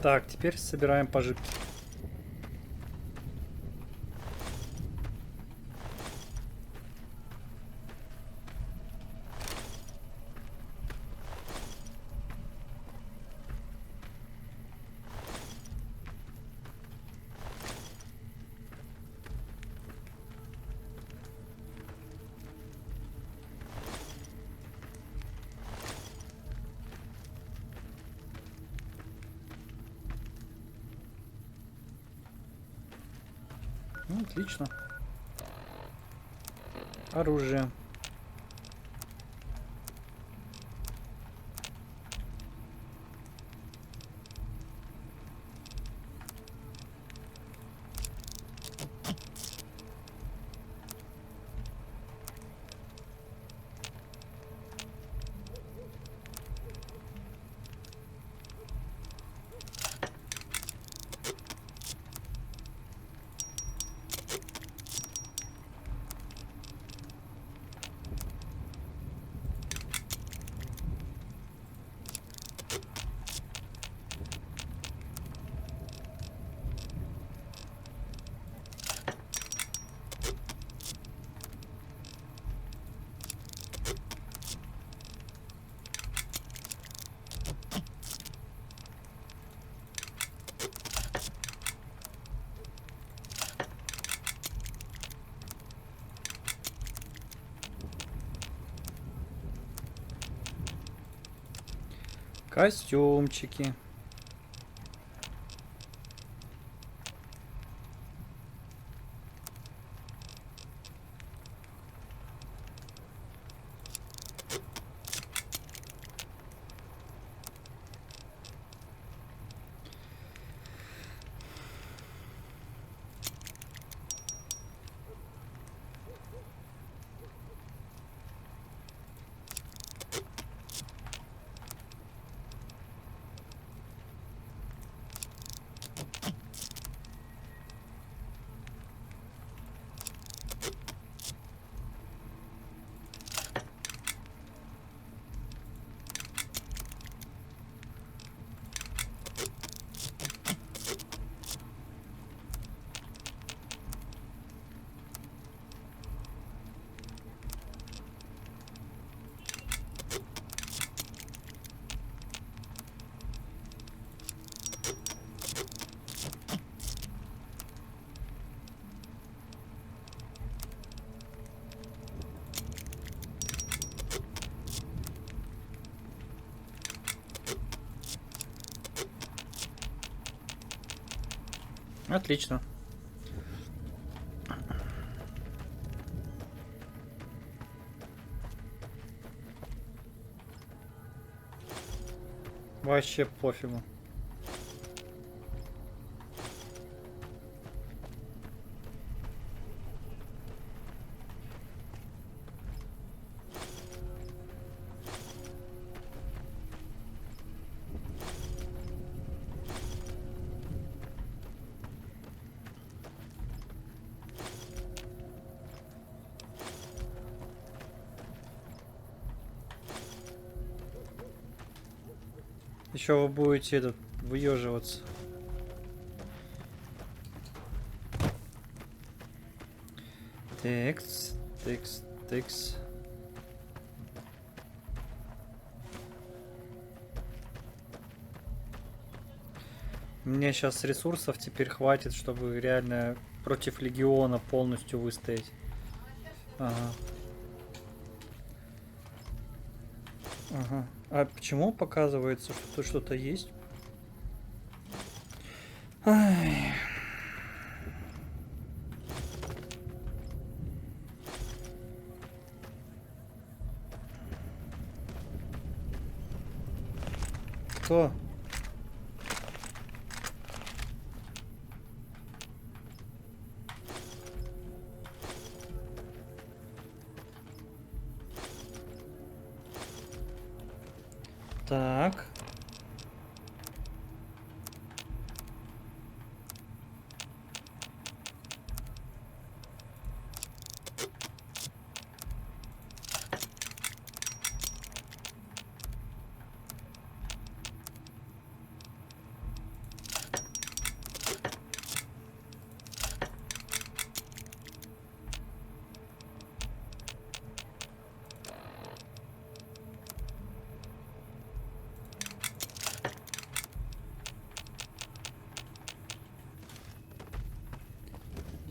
Так, теперь собираем пожитки. Ну, отлично. Оружие. Костюмчики. Отлично. Вообще пофигу. Еще вы будете этот выеживаться. Текст, текст, текст. Мне сейчас ресурсов теперь хватит, чтобы реально против легиона полностью выстоять. Ага. Ага. А почему показывается, что тут что-то есть? Ай. Кто? Так.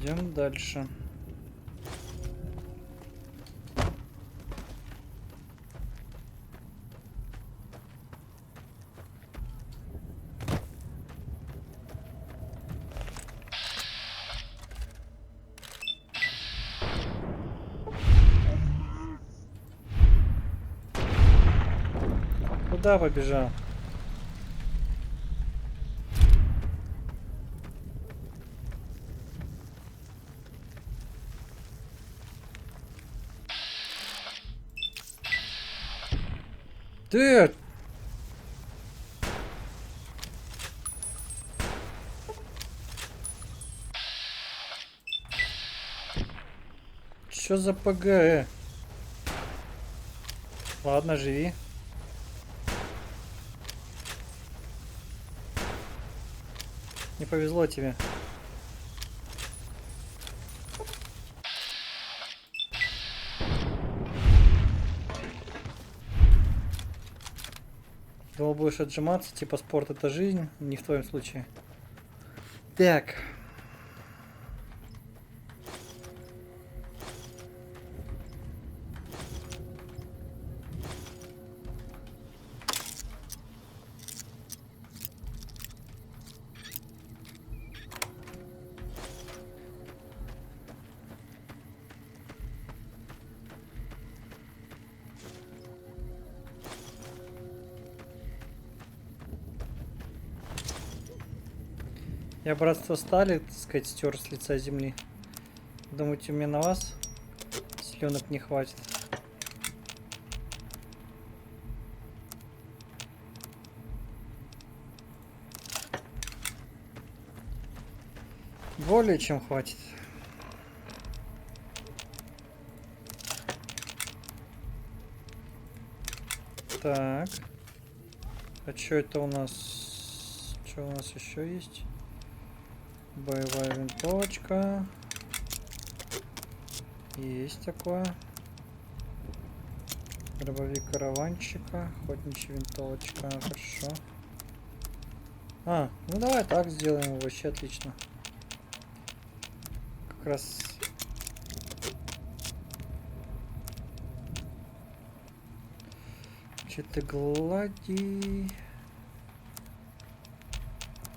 Идем дальше. Куда побежал? Ты! Чё за ПГ? Ладно, живи. Не повезло тебе. Думал, будешь отжиматься, типа спорт это жизнь, не в твоем случае. Так. Я братство стали, так сказать, стер с лица земли. Думаете, у меня на вас сленок не хватит? Более чем хватит. Так. А что это у нас? Что у нас еще есть? Боевая винтовочка. Есть такое. Дробовик караванчика. Охотничья винтовочка. Хорошо. А, ну давай так сделаем. Вообще отлично. Как раз... Что-то глади.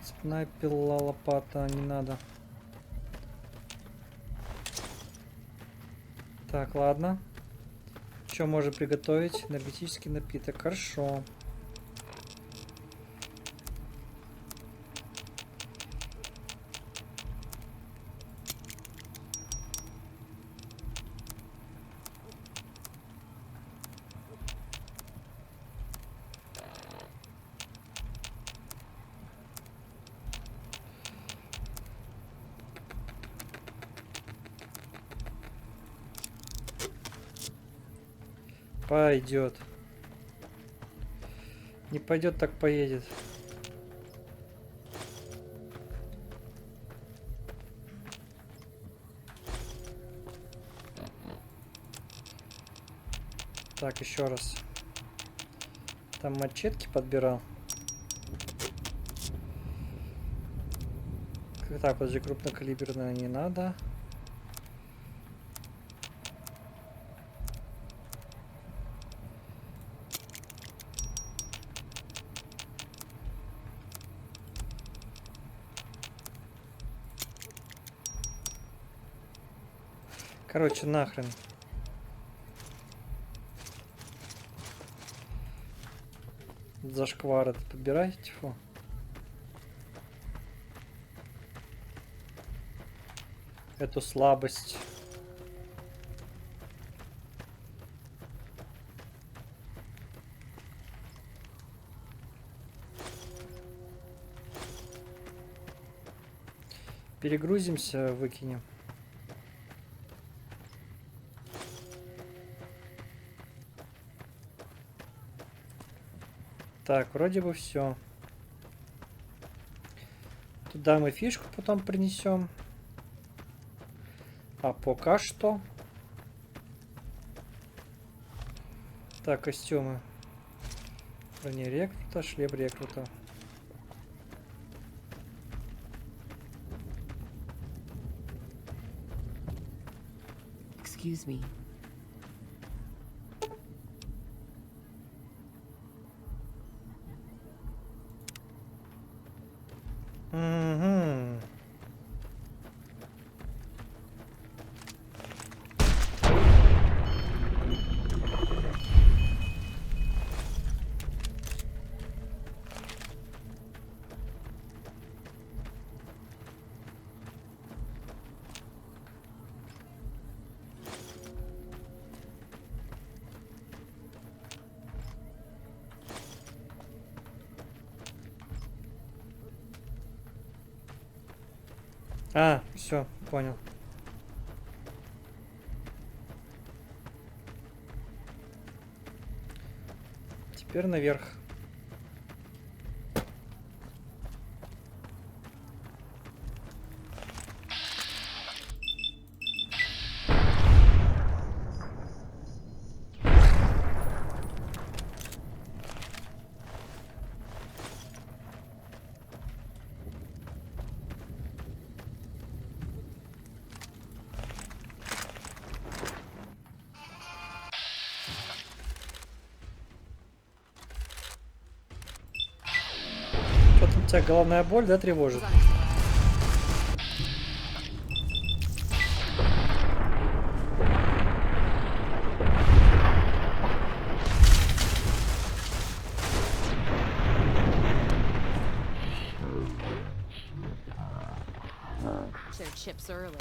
Цепная пила, лопата. Не надо. Так, ладно. Что можно приготовить? Энергетический напиток. Хорошо. Пойдет. Не пойдет, так поедет. Так, еще раз. Там мачетки подбирал. Так, вот же крупнокалиберная не надо. Короче, нахрен. Зашквар это подбирайте. Фу. Эту слабость. Перегрузимся, выкинем. Так, вроде бы все. Туда мы фишку потом принесем. А пока что... Так, костюмы. Бронерекрута, шлем рекрута. Excuse me. Угу. А, все, понял. Теперь наверх. Что там у тебя головная боль, да, тревожит? Their chips early.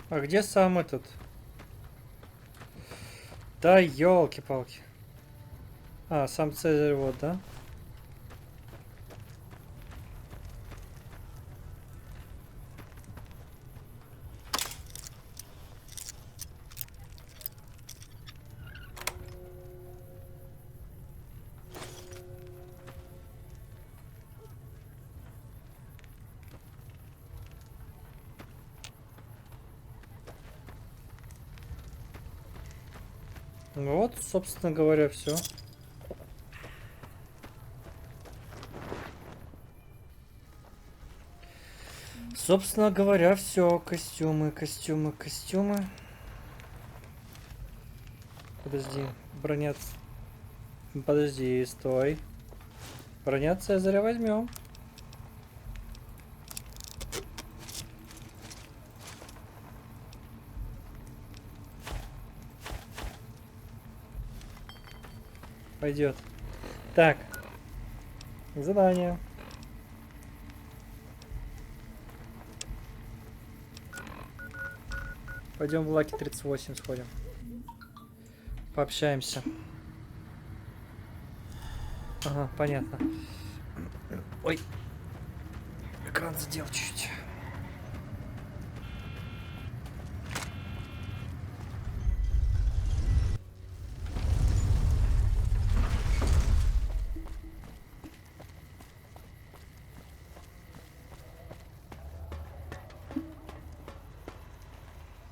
А где сам этот? Да, елки-палки. А, сам Цезарь, вот, да? Вот, собственно говоря, все. Собственно говоря, все. Костюмы, костюмы, костюмы. Подожди, броня... Подожди, стой. Броня Цезаря возьмем. Пойдет. Так. Задание. Пойдем в Лаки 38 сходим. Пообщаемся. Ага, понятно. Ой. Экран задел чуть-чуть.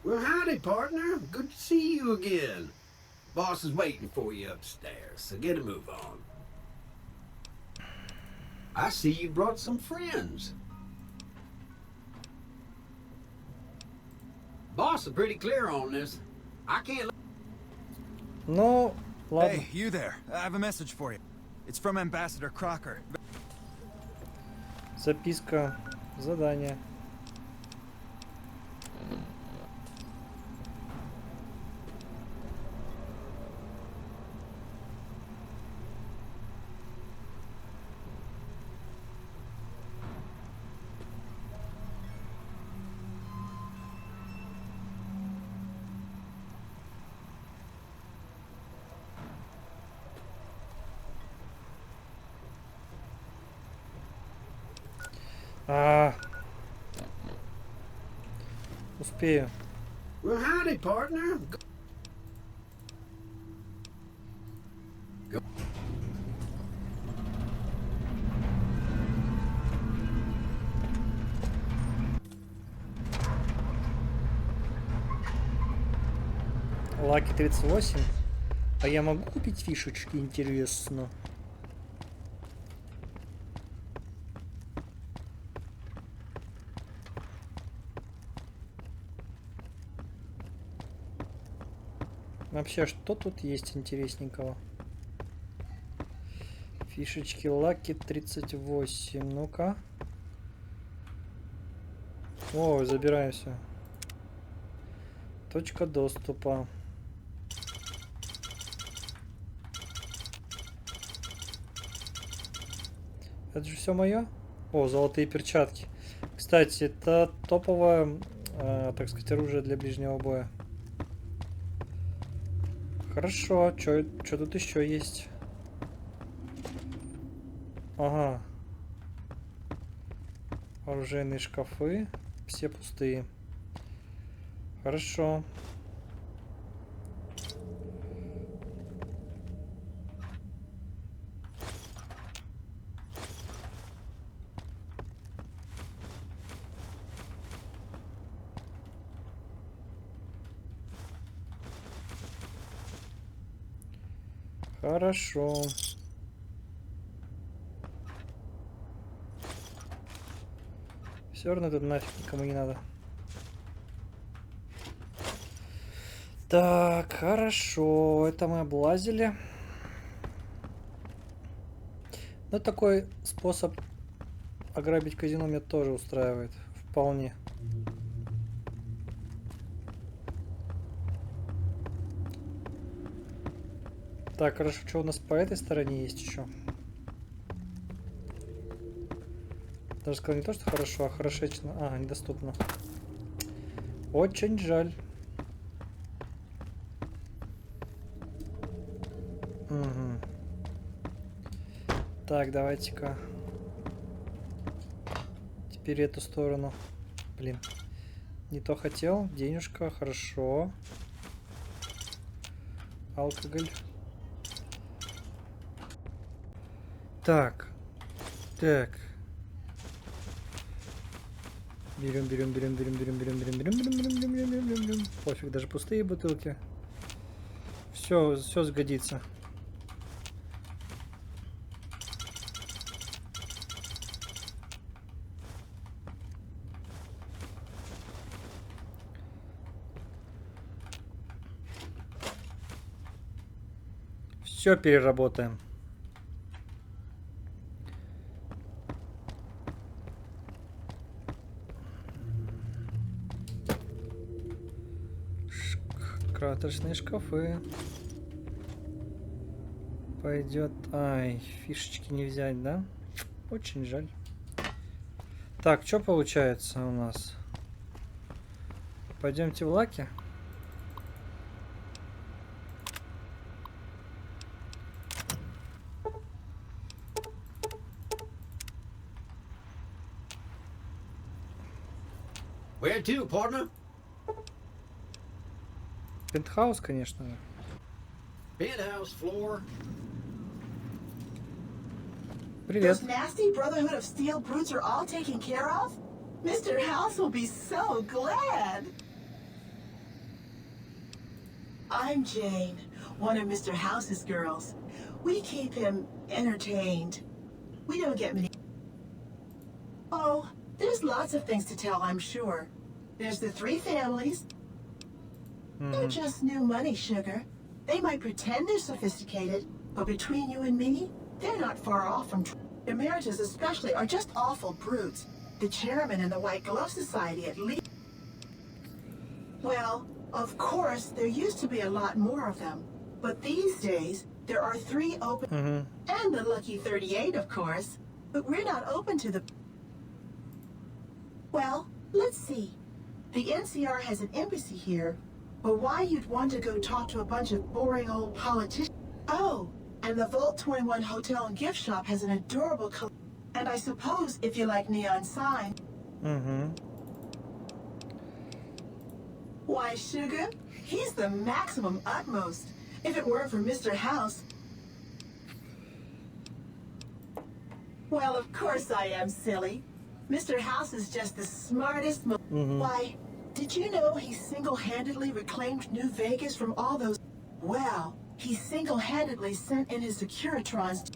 Well, howdy, partner. Good to see you again. Boss is waiting for you upstairs, so get a move on. I see you brought some friends. Boss is pretty clear on this. I can't... Ну, ладно. Hey, you there. I have a message for you. It's from Ambassador Crocker. Записка. Задание. Успею. Well, howdy, partner. Лаки 38. А я могу купить фишечки, интересно? Вообще, что тут есть интересненького? Фишечки Лаки 38. Ну-ка. О, забираем все. Точка доступа. Это же все мое? О, золотые перчатки. Кстати, это топовое, так сказать, оружие для ближнего боя. Хорошо, что тут еще есть? Ага. Оружейные шкафы. Все пустые. Хорошо. Хорошо. Все равно тут нафиг никому не надо. Так, хорошо. Это мы облазили. Но такой способ ограбить казино меня тоже устраивает. Вполне. Так, хорошо, что у нас по этой стороне есть еще? Даже сказал не то, что хорошо, а хорошечно. А, недоступно. Очень жаль. Угу. Так, давайте-ка. Теперь эту сторону. Блин. Не то хотел. Денежка, хорошо. Алкоголь. Так. Так. Берем. Пофиг, даже пустые бутылки. Все сгодится. Все переработаем. Краточные шкафы. Пойдет. Ай, фишечки не взять, да? Очень жаль. Так, что получается у нас? Пойдемте в Лаки. Where to, partner? Пентхаус, конечно. Penthouse floor. Привет. Those nasty Brotherhood of Steel brutes are all taken care of? Mr. House will be so glad. I'm Jane, one of Mr. House's girls. We keep him entertained. We don't get many... Oh, there's lots of things to tell, I'm sure. There's the three families. They're just new money, sugar. They might pretend they're sophisticated, but between you and me, they're not far off from... Emeritus especially are just awful brutes. The chairman and the White Glove Society at least... Well, of course, there used to be a lot more of them. But these days, there are 3 open... And the lucky 38, of course. But we're not open to the... Well, let's see. The NCR has an embassy here, but why you'd want to go talk to a bunch of boring old politicians... Oh, and the Vault 21 Hotel and Gift Shop has an adorable... And I suppose if you like neon sign. Why, Sugar? He's the maximum utmost. If it weren't for Mr. House. Well, of course I am silly. Mr. House is just the smartest. Why, did you know he single-handedly reclaimed New Vegas from all those? Well, he single-handedly sent in his Securitrons.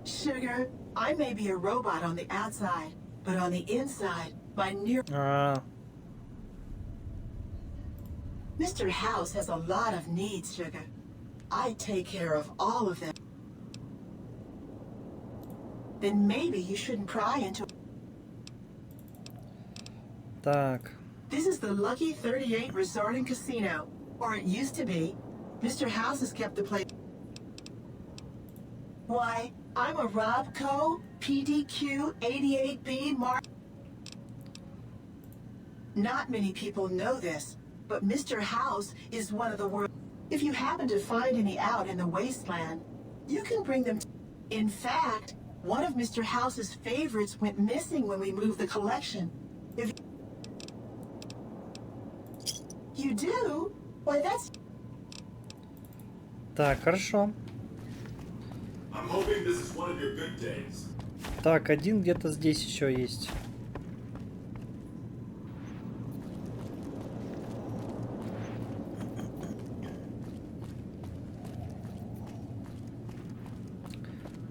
Sugar, I may be a robot on the outside, but on the inside, my near. Mr. House has a lot of needs, Sugar. I take care of all of them. Then maybe you shouldn't pry into. Так. This is the Lucky 38 Resort and Casino, or it used to be. Mr. House has kept the place. Why, I'm a Robco PDQ 88B Mark. Not many people know this, but Mr. House is one of the world. If you happen to find any out in the wasteland, you can bring them. In fact, one of Mr. House's favorites went missing when we moved the collection. If you do, why that's. Так, хорошо. I'm hoping this is one of your good days. Так, один где-то здесь еще есть.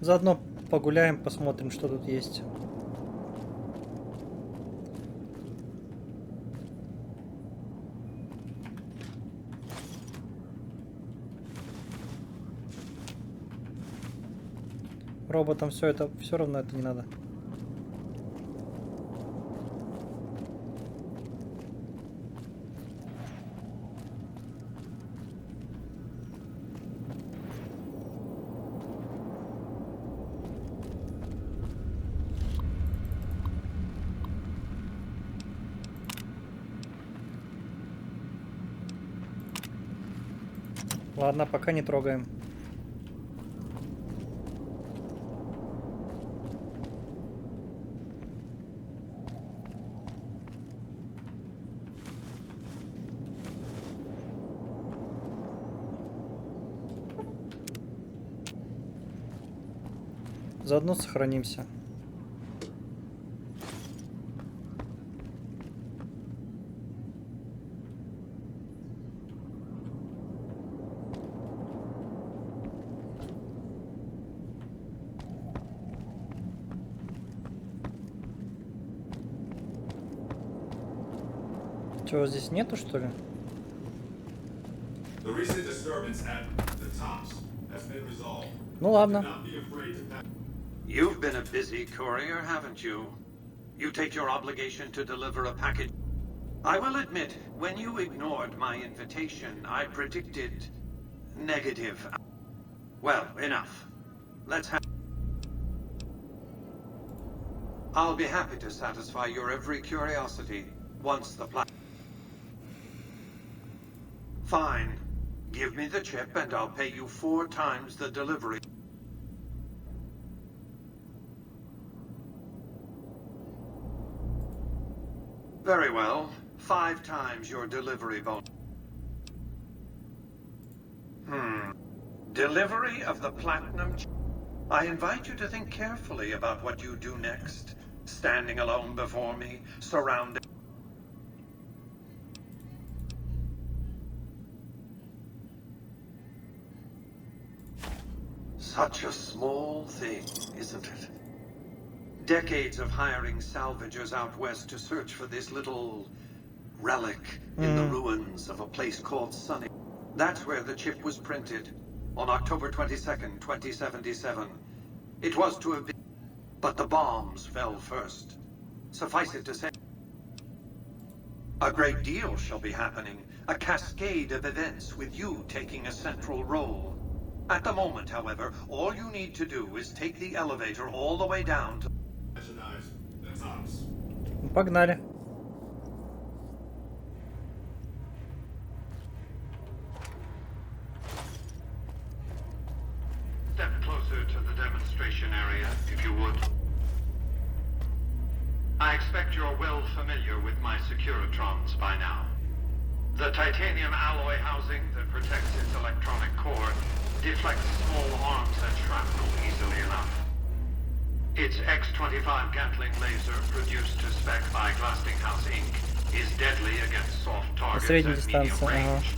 Заодно погуляем, посмотрим, что тут есть. Роботам все равно это не надо. Ладно, пока не трогаем. Заодно сохранимся. Чего здесь нету, что ли? The recent disturbance at the tops has been resolved. Ну ладно. Do not be afraid to pass. You've been a busy courier, haven't you? You take your obligation to deliver a package. I will admit, when you ignored my invitation, I predicted negative. Well, enough. Let's have. I'll be happy to satisfy your every curiosity once the plan. Fine. Give me the chip and I'll pay you 4 times the delivery. Very well. 5 times your delivery bonus. Delivery of the platinum chip. I invite you to think carefully about what you do next. Standing alone before me, surrounded. Such a small thing, isn't it? Decades of hiring salvagers out west to search for this little relic in the ruins of a place called Sunny. That's where the chip was printed on October 22nd, 2077. It was to have been, but the bombs fell first. Suffice it to say, a great deal shall be happening, a cascade of events with you taking a central role. At the moment, however, all you need to do is take the elevator all the way down to... The tops. Погнали. step closer to the demonstration area, if you would. I expect you're well familiar with my Securitrons by now. The titanium alloy housing that protects its electronic core deflects small arms and shrapnel easily enough. Its X-25 Gatling laser, produced to spec by Glastinghouse Inc., is deadly against soft targets at medium range.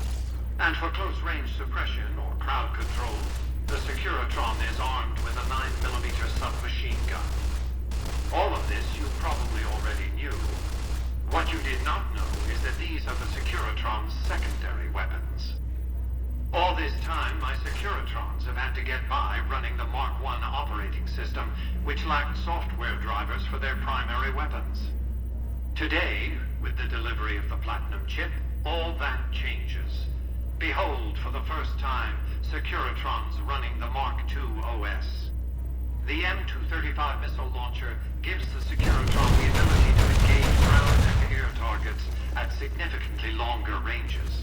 And for close-range suppression or crowd control, the Securitron is armed with a 9mm submachine gun. All of this you probably already knew. What you did not know is that these are the Securitron's secondary weapons. All this time, my Securitrons have had to get by running the Mark I operating system, which lacked software drivers for their primary weapons. Today, with the delivery of the Platinum chip, all that changes. Behold, for the first time, Securitrons running the Mark II OS. The M235 missile launcher gives the Securitron the ability to engage ground and air targets at significantly longer ranges.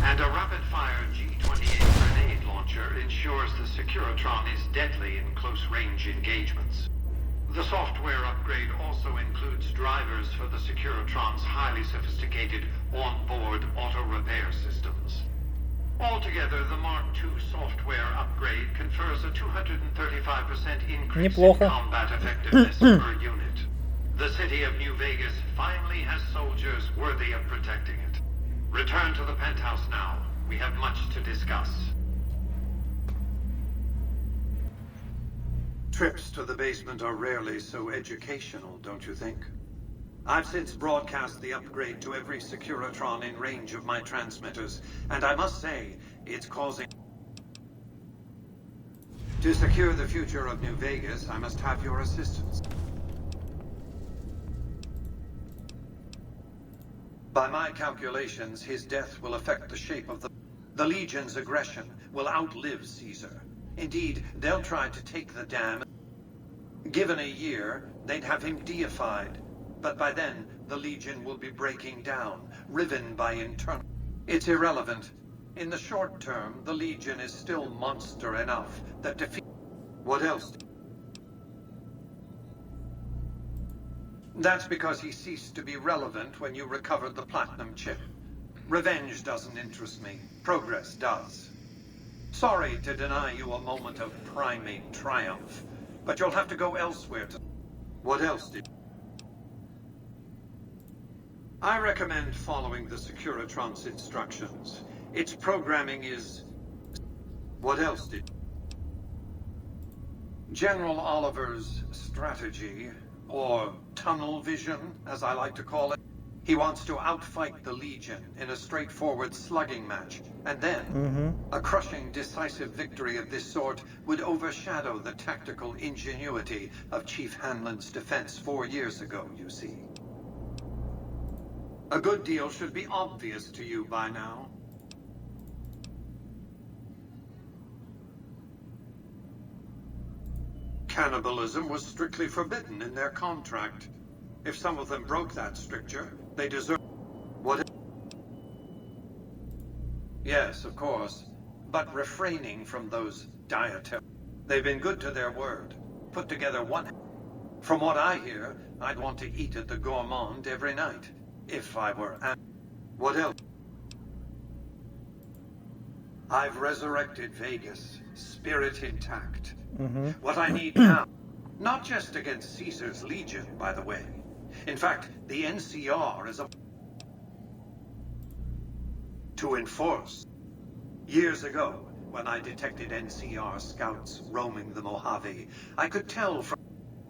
And a rapid-fire G-28 grenade launcher ensures the Securitron is deadly in close-range engagements. The software upgrade also includes drivers for the Securitron's highly sophisticated on-board auto-repair systems. Altogether, the Mark II software upgrade confers a 235% increase Неплохо. in combat effectiveness per unit. The city of New Vegas finally has soldiers worthy of protecting it. Return to the penthouse now. We have much to discuss. Trips to the basement are rarely so educational, don't you think? I've since broadcast the upgrade to every Securitron in range of my transmitters, and I must say, it's causing... To secure the future of New Vegas, I must have your assistance. By my calculations, his death will affect the shape of the... The Legion's aggression will outlive Caesar. Indeed, they'll try to take the dam. Given a year, they'd have him deified. But by then, the Legion will be breaking down, riven by internal... It's irrelevant. In the short term, the Legion is still monster enough that defeat... What else? That's because he ceased to be relevant when you recovered the Platinum chip. Revenge doesn't interest me. Progress does. Sorry to deny you a moment of primate triumph, but you'll have to go elsewhere to... What else did... I recommend following the Securitron's instructions. Its programming is... What else did... General Oliver's strategy, or tunnel vision, as I like to call it. He wants to outfight the Legion in a straightforward slugging match, and then a crushing, decisive victory of this sort would overshadow the tactical ingenuity of Chief Hanlon's defense 4 years ago, you see. A good deal should be obvious to you by now. Cannibalism was strictly forbidden in their contract. If some of them broke that stricture, they deserve... What? Yes, of course. But refraining from those dietary... They've been good to their word. Put together one... From what I hear, I'd want to eat at the Gourmand every night. If I were... What else? I've resurrected Vegas, spirit intact. What I need now... Not just against Caesar's Legion, by the way. In fact, the NCR is a... To enforce. Years ago, when I detected NCR scouts roaming the Mojave, I could tell from...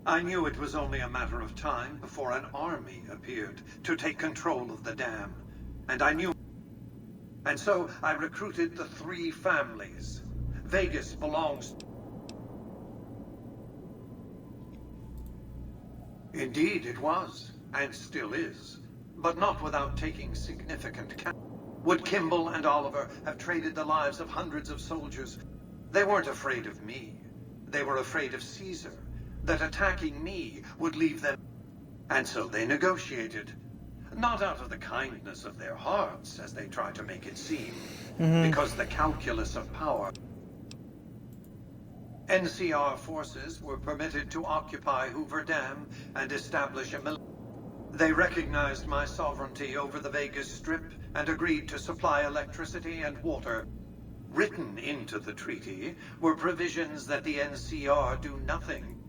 I knew it was only a matter of time before an army appeared to take control of the dam. And I knew... And so I recruited the 3 families. Vegas belongs... Indeed, it was, and still is, but not without taking significant cap. Would Kimball and Oliver have traded the lives of hundreds of soldiers? They weren't afraid of me. They were afraid of Caesar, that attacking me would leave them. And so they negotiated. Not out of the kindness of their hearts, as they try to make it seem, because the calculus of power... NCR forces were permitted to occupy Hoover Dam and establish a military. They recognized my sovereignty over the Vegas Strip and agreed to supply electricity and water. Written into the treaty were provisions that the NCR do nothing.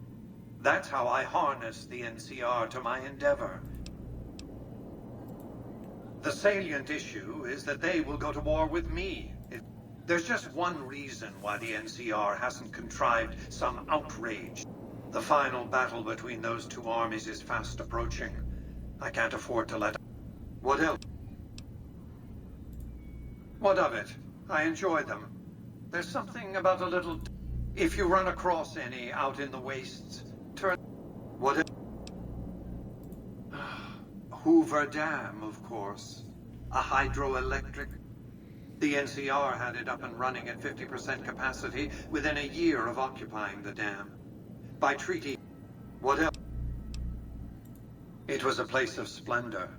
That's how I harness the NCR to my endeavor. The salient issue is that they will go to war with me. There's just one reason why the NCR hasn't contrived some outrage. The final battle between those two armies is fast approaching. I can't afford to let... What else? What of it? I enjoy them. There's something about a little... If you run across any out in the wastes, turn... What else? Hoover Dam, of course. A hydroelectric... The NCR had it up and running at 50% capacity within a year of occupying the dam. By treaty... What else? It was a place of splendor,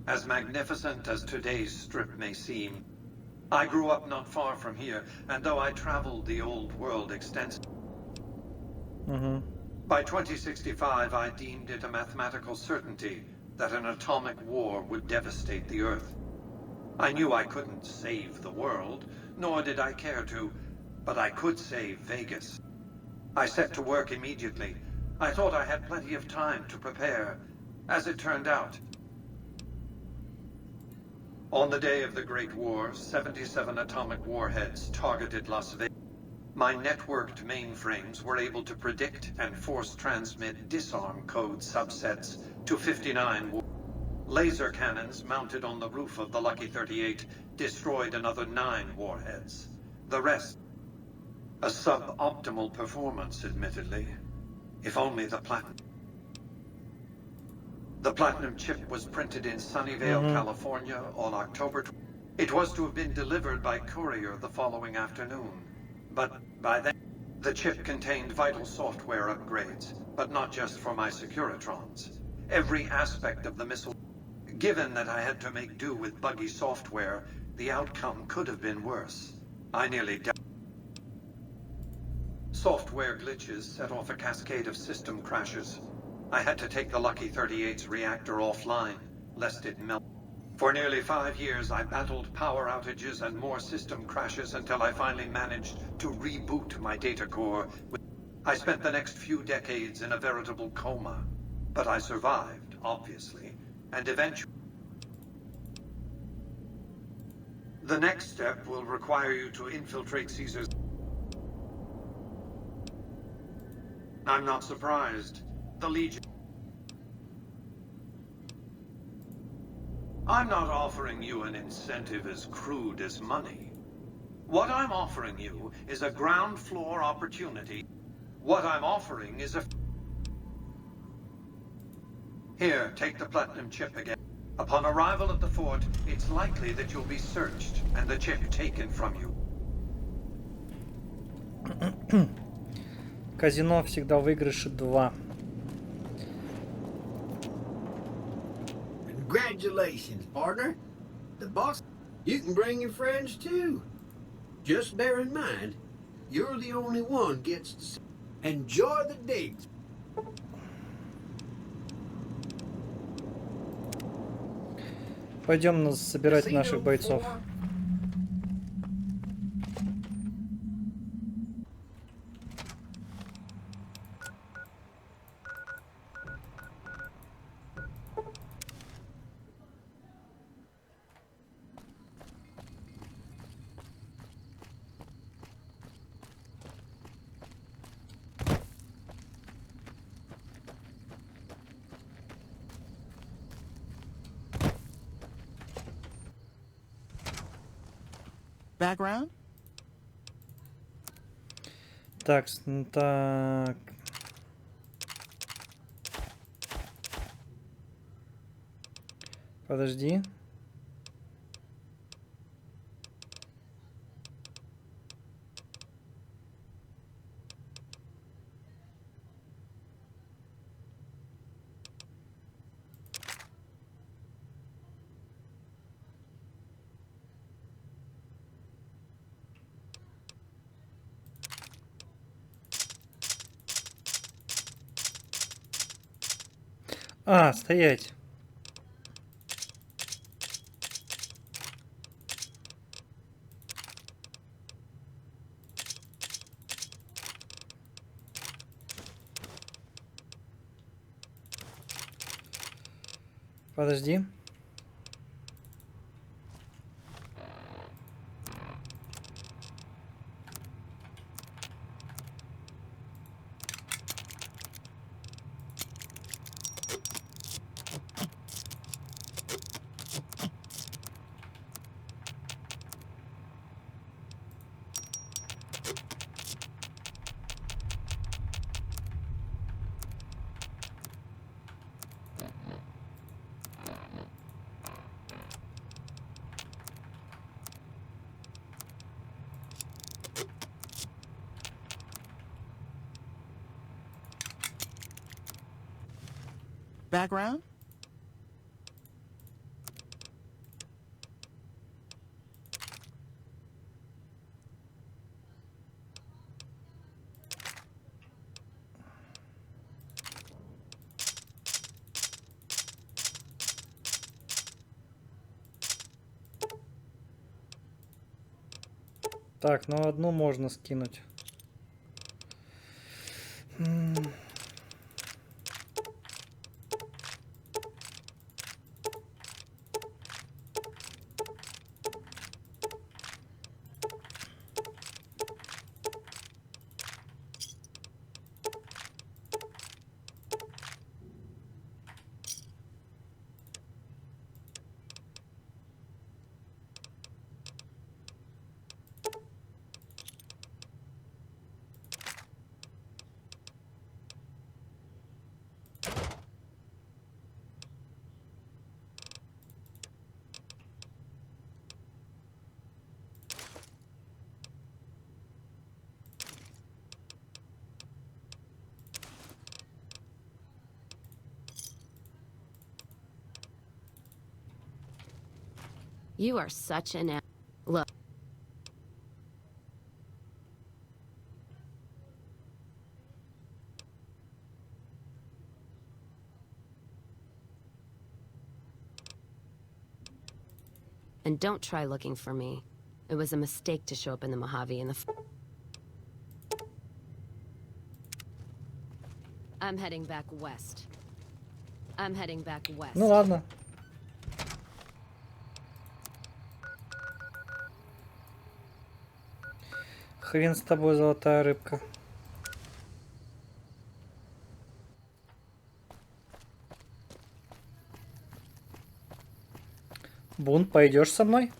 as magnificent as today's strip may seem. I grew up not far from here, and though I traveled the old world extensively, by 2065 I deemed it a mathematical certainty that an atomic war would devastate the Earth. I knew I couldn't save the world, nor did I care to, but I could save Vegas. I set to work immediately. I thought I had plenty of time to prepare. As it turned out, on the day of the Great War, 77 atomic warheads targeted Las Vegas. My networked mainframes were able to predict and force transmit disarm code subsets to 59 laser cannons mounted on the roof of the Lucky 38 destroyed another 9 warheads. The rest, a suboptimal performance, admittedly. If only the platinum chip was printed in Sunnyvale, California on October 20th. It was to have been delivered by courier the following afternoon. But by then, the chip contained vital software upgrades, but not just for my Securitrons. Every aspect of the missile. Given that I had to make do with buggy software, the outcome could have been worse. I nearly died. Software glitches set off a cascade of system crashes. I had to take the Lucky 38's reactor offline, lest it melt. For nearly 5 years, I battled power outages and more system crashes until I finally managed to reboot my data core. I spent the next few decades in a veritable coma, but I survived, obviously, and eventually... The next step will require you to infiltrate Caesar's... I'm not surprised. The Legion... I'm not offering you an incentive as crude as money. What I'm offering you is a ground floor opportunity. What I'm offering is a... Here, take the platinum chip again. Upon arrival at the fort, it's likely that you'll be searched and the chip taken from you. Казино всегда в выигрыше 2. Congratulations, partner. The boss... You can bring your friends, too. Just bear in mind, you're the only one gets to... Enjoy the digs. Пойдем собирать наших бойцов. Background? Так, так. Подожди. А, стоять. Подожди. Background? Так, ну одну можно скинуть. You are such an look. And don't try looking for me. It was a mistake to show up in the Mojave in the I'm heading back west. I'm heading back west. Ну ладно. Хрен с тобой, золотая рыбка. Бун, пойдешь со мной?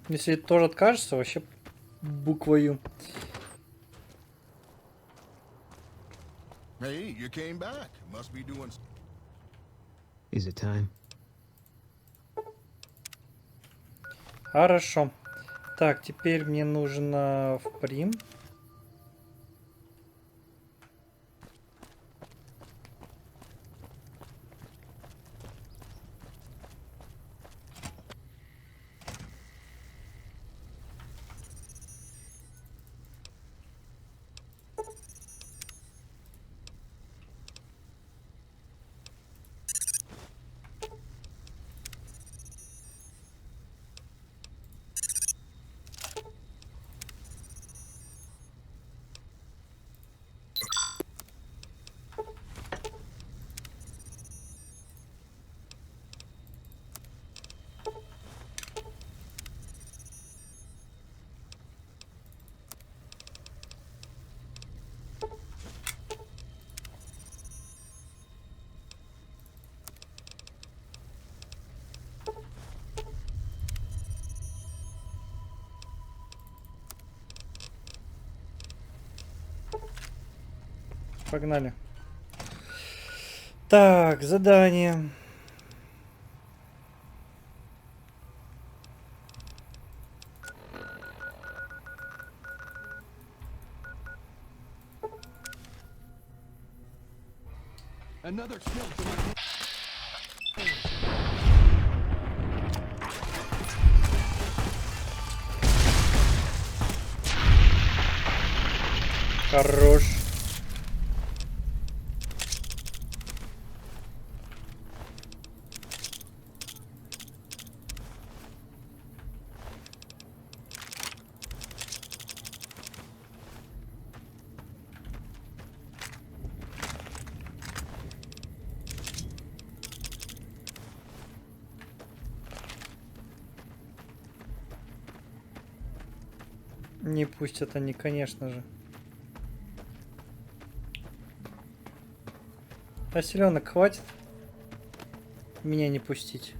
Если тоже откажется, вообще буквою. Hey, you came back. Must be doing. Is it time? Хорошо. Так, теперь мне нужно в прим. Погнали. Так, задание. Another skill to my Хорош. Не пустят они, конечно же. А селенок хватит меня не пустить.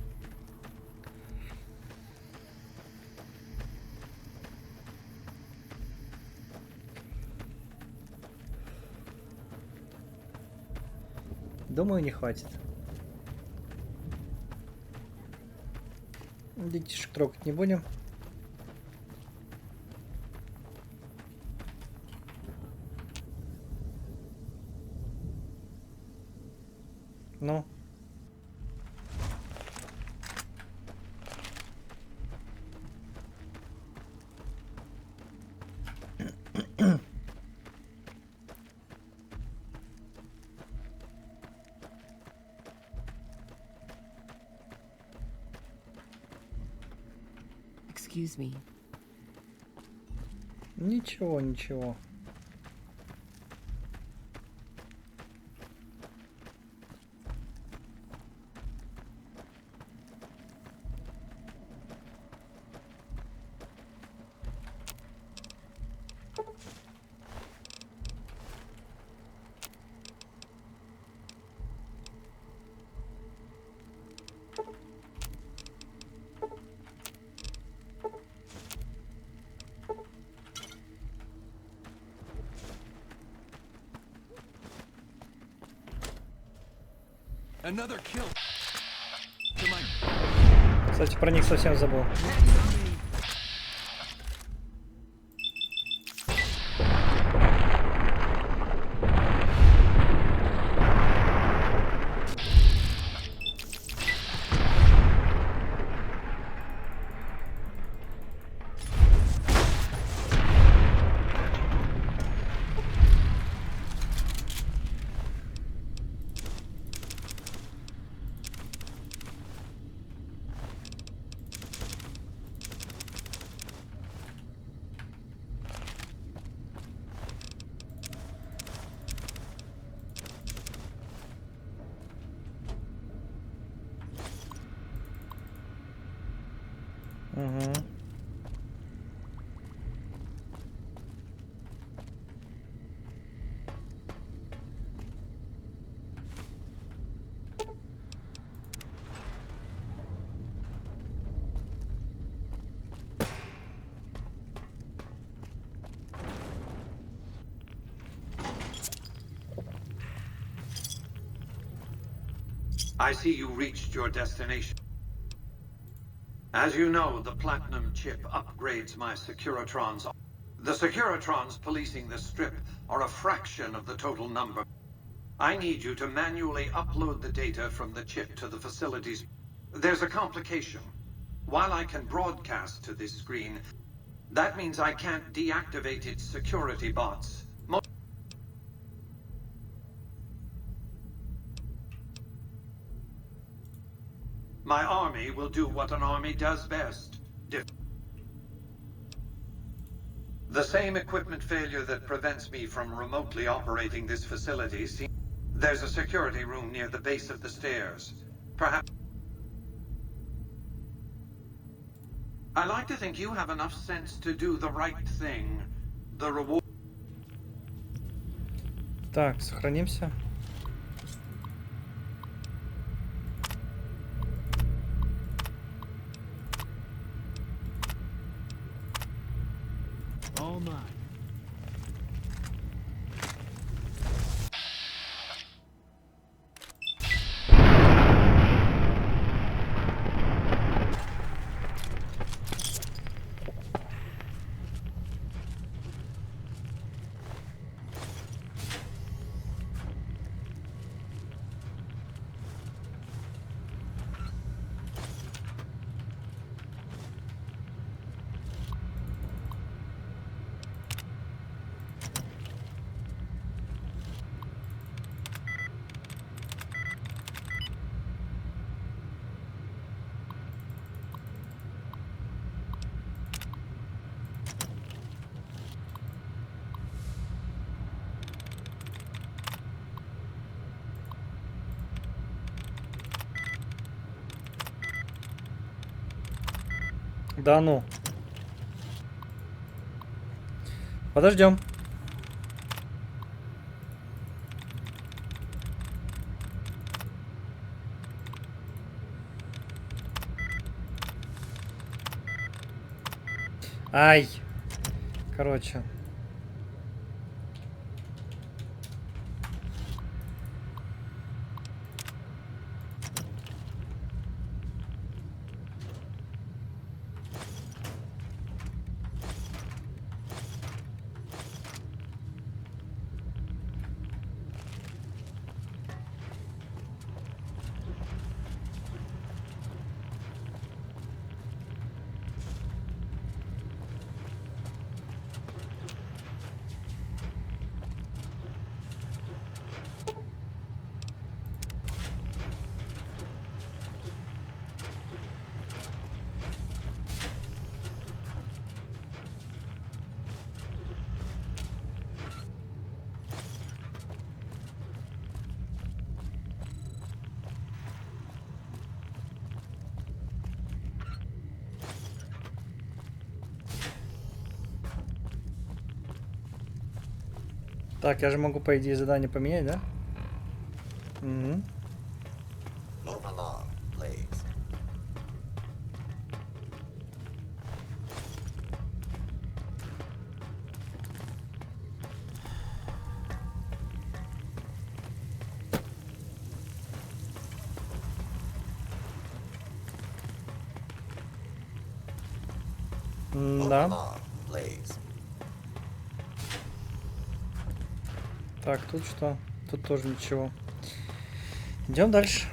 Думаю, не хватит. Детишек трогать не будем. Ну. Excuse me. Ничего, ничего. Another kill. To my Кстати, про них совсем забыл. Угу. I see you reached your destination. As you know, the Platinum chip upgrades my Securitrons. The Securitrons policing the strip are a fraction of the total number. I need you to manually upload the data from the chip to the facilities. There's a complication. While I can broadcast to this screen, that means I can't deactivate its security bots. My army will do what an army does best. The same equipment failure that prevents me from remotely operating this facility. There's a security room near the base of the stairs. Perhaps... I like to think you have enough sense to do the right thing. The reward... Так, сохранимся. all mine. Да ну. Подождем. Ай. Короче. Так, я же могу, по идее, задание поменять, да? Угу. Move along, please. Move Да. along, please. Так, тут что? Тут тоже ничего. Идем дальше.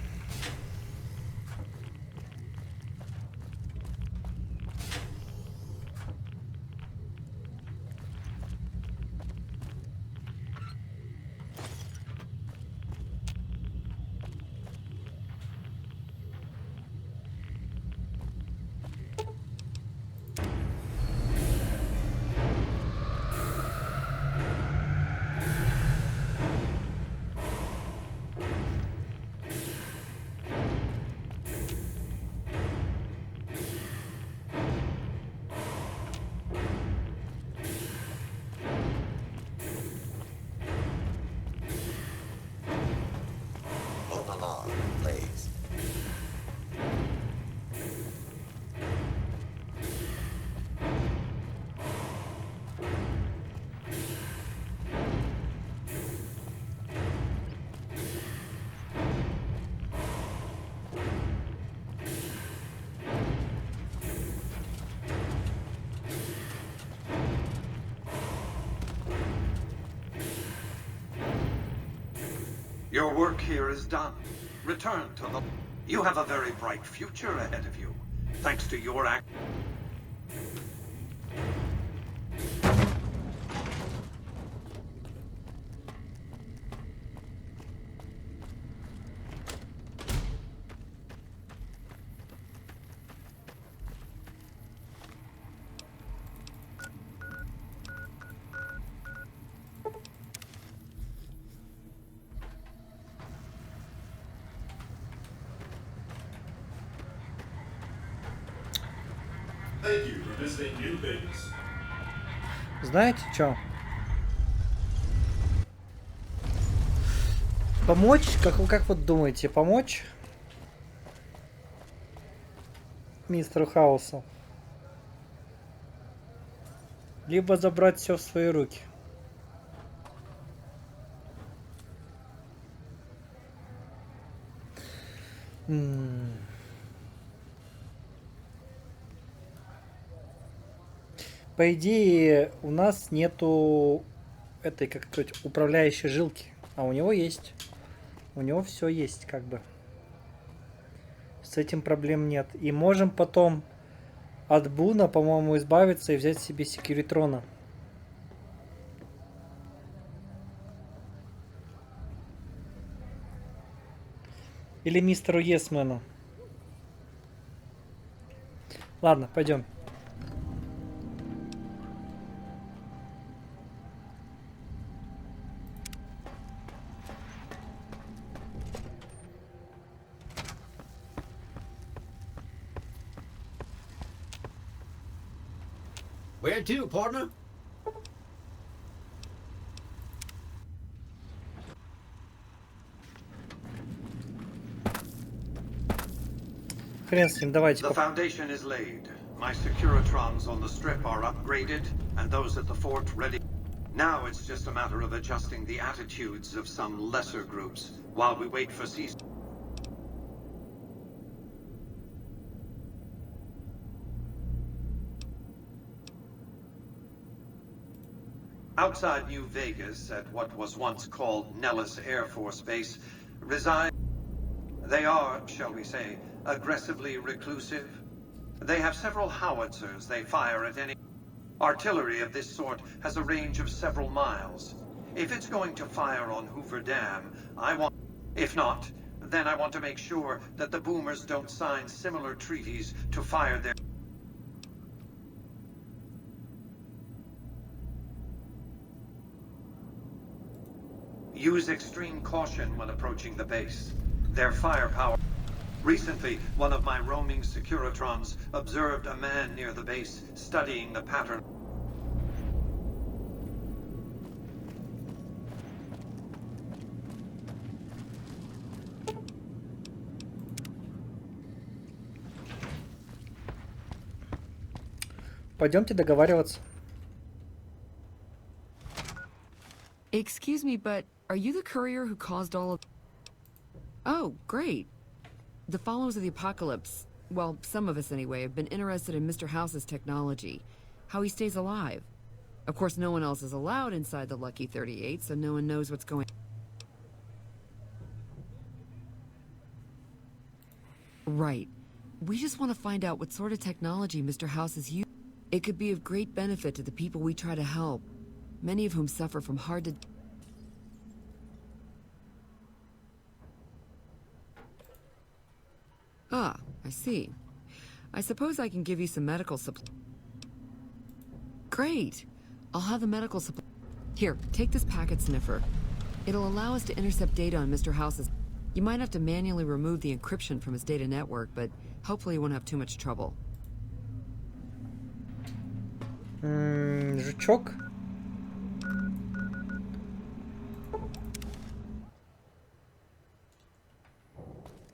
Move along, please. Your work here is done. Return to the... You have a very bright future ahead of you, thanks to your act. Thank you for visiting New Vegas. Знаете что? Помочь? Как вот думаете, помочь мистеру Хаусу? Либо забрать все в свои руки? По идее, у нас нету этой, как сказать, управляющей жилки. А у него есть. У него все есть, как бы. С этим проблем нет. И можем потом от Буна, по-моему, избавиться и взять себе секьюритрона. Или мистеру Есмену. Ладно, пойдем. Where to, partner? Хрен с ним, давайте. The foundation is laid. My Securitrons on the strip are upgraded, and those at the fort ready. Now it's just a matter of adjusting the attitudes of some lesser groups while we wait for cease. Outside New Vegas, at what was once called Nellis Air Force Base, reside. They are, shall we say, aggressively reclusive. They have several howitzers they fire at any. Artillery of this sort has a range of several miles. If it's going to fire on Hoover Dam, I want... If not, then I want to make sure that the boomers don't sign similar treaties to fire their... Use extreme caution when approaching the base. Their firepower... Recently, one of my roaming Securitrons observed a man near the base studying the pattern. Пойдемте договариваться. Excuse me, but are you the courier who caused all of... Oh, great. The followers of the apocalypse, well, some of us anyway, have been interested in Mr. House's technology, how he stays alive. Of course, no one else is allowed inside the Lucky 38, so no one knows what's going on. Right. We just want to find out what sort of technology Mr. House is using. It could be of great benefit to the people we try to help, many of whom suffer from hard to... Ah, I see. I suppose I can give you some medical supply. Great! I'll have the medical supply. Here, take this packet sniffer. It'll allow us to intercept data on Mr. House's... You might have to manually remove the encryption from his data network, but hopefully you won't have too much trouble. Жучок.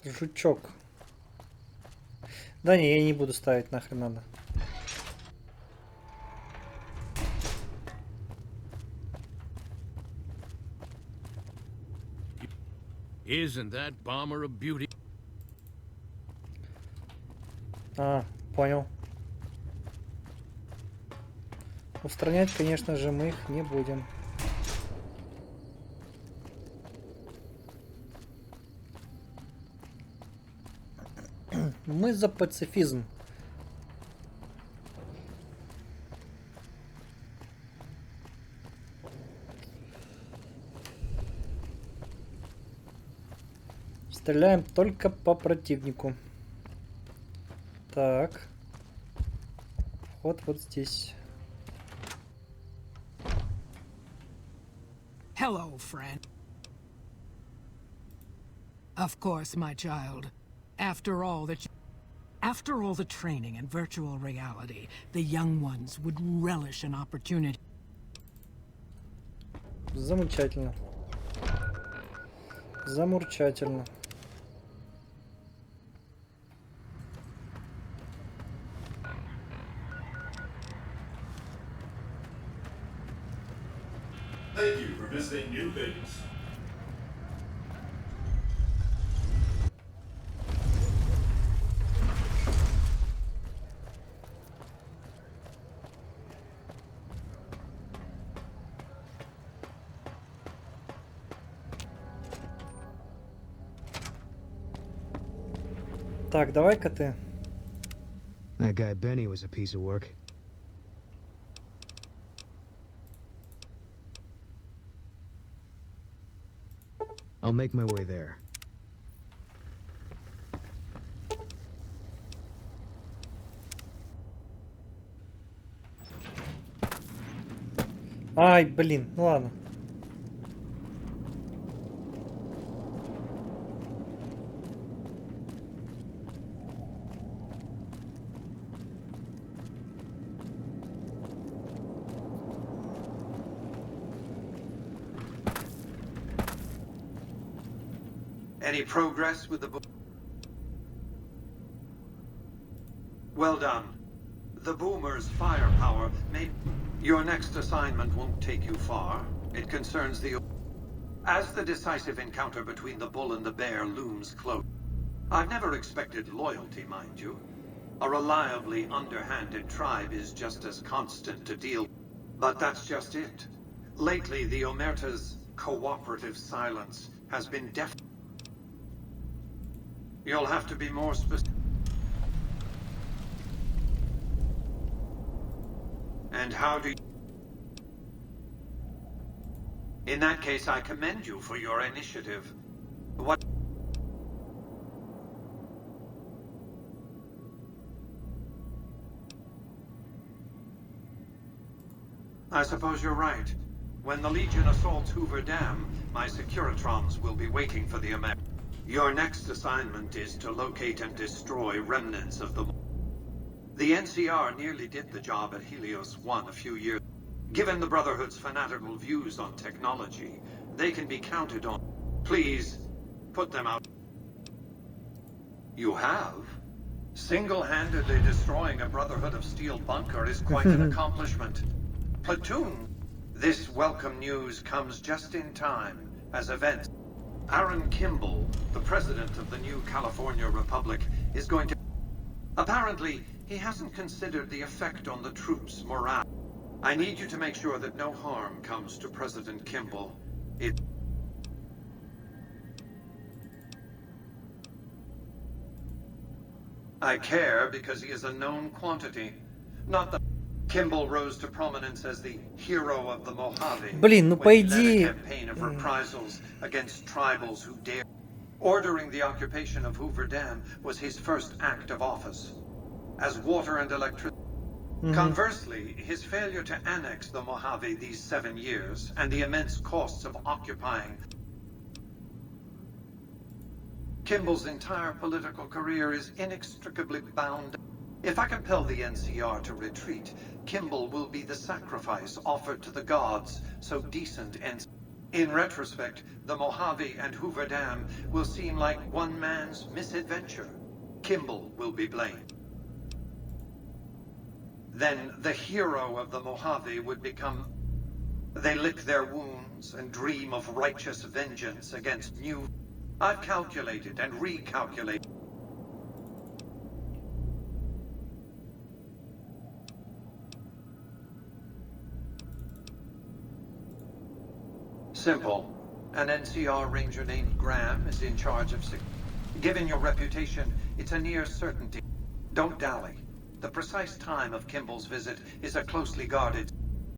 Жучок. Да не, я не буду ставить, нахрен надо. Isn't that bomber a beauty? А, понял. Устранять, конечно же, мы их не будем. Мы за пацифизм. Стреляем только по противнику. Так. Вот здесь. Hello, friend. Of course, my child. After all the training in virtual reality, the young ones would relish an opportunity. Замечательно. Замурчательно. Thank you for visiting New Vegas. Так, давай-ка ты. That guy Benny was a piece of work. I'll make my way there. Ай, блин, ну ладно. Any progress with the book? Well done. The boomer's firepower may... Your next assignment won't take you far. It concerns the... As the decisive encounter between the bull and the bear looms close, I've never expected loyalty, mind you. A reliably underhanded tribe is just as constant to deal with. But that's just it. Lately, the Omerta's cooperative silence has been deaf. You'll have to be more specific. And how do you... In that case, I commend you for your initiative. What... I suppose you're right. When the Legion assaults Hoover Dam, my Securitrons will be waiting for the Americans. Your next assignment is to locate and destroy remnants of the... The NCR nearly did the job at Helios 1 a few years. Given the Brotherhood's fanatical views on technology, they can be counted on. Please, put them out. You have? Single-handedly destroying a Brotherhood of Steel bunker is quite an accomplishment. Platoon, this welcome news comes just in time, as events. Aaron Kimball, the president of the new California Republic, is going to... Apparently, he hasn't considered the effect on the troops' morale. I need you to make sure that no harm comes to President Kimball. I care because he is a known quantity. Not that Kimball rose to prominence as the hero of the Mojave. Блин, ну по идее... Campaign of reprisals against tribals who dare. Ordering the occupation of Hoover Dam was his first act of office. As water and electricity. Conversely, his failure to annex the Mojave these 7 years, and the immense costs of occupying... Kimball's entire political career is inextricably bound. If I compel the NCR to retreat, Kimball will be the sacrifice offered to the gods, so decent and... In retrospect, the Mojave and Hoover Dam will seem like one man's misadventure. Kimball will be blamed. Then the hero of the Mojave would become... They lick their wounds and dream of righteous vengeance against new... I've calculated and recalculated. Simple. An NCR ranger named Graham is in charge of... Given your reputation, it's a near certainty. Don't dally. The precise time of Kimball's visit is a closely guarded...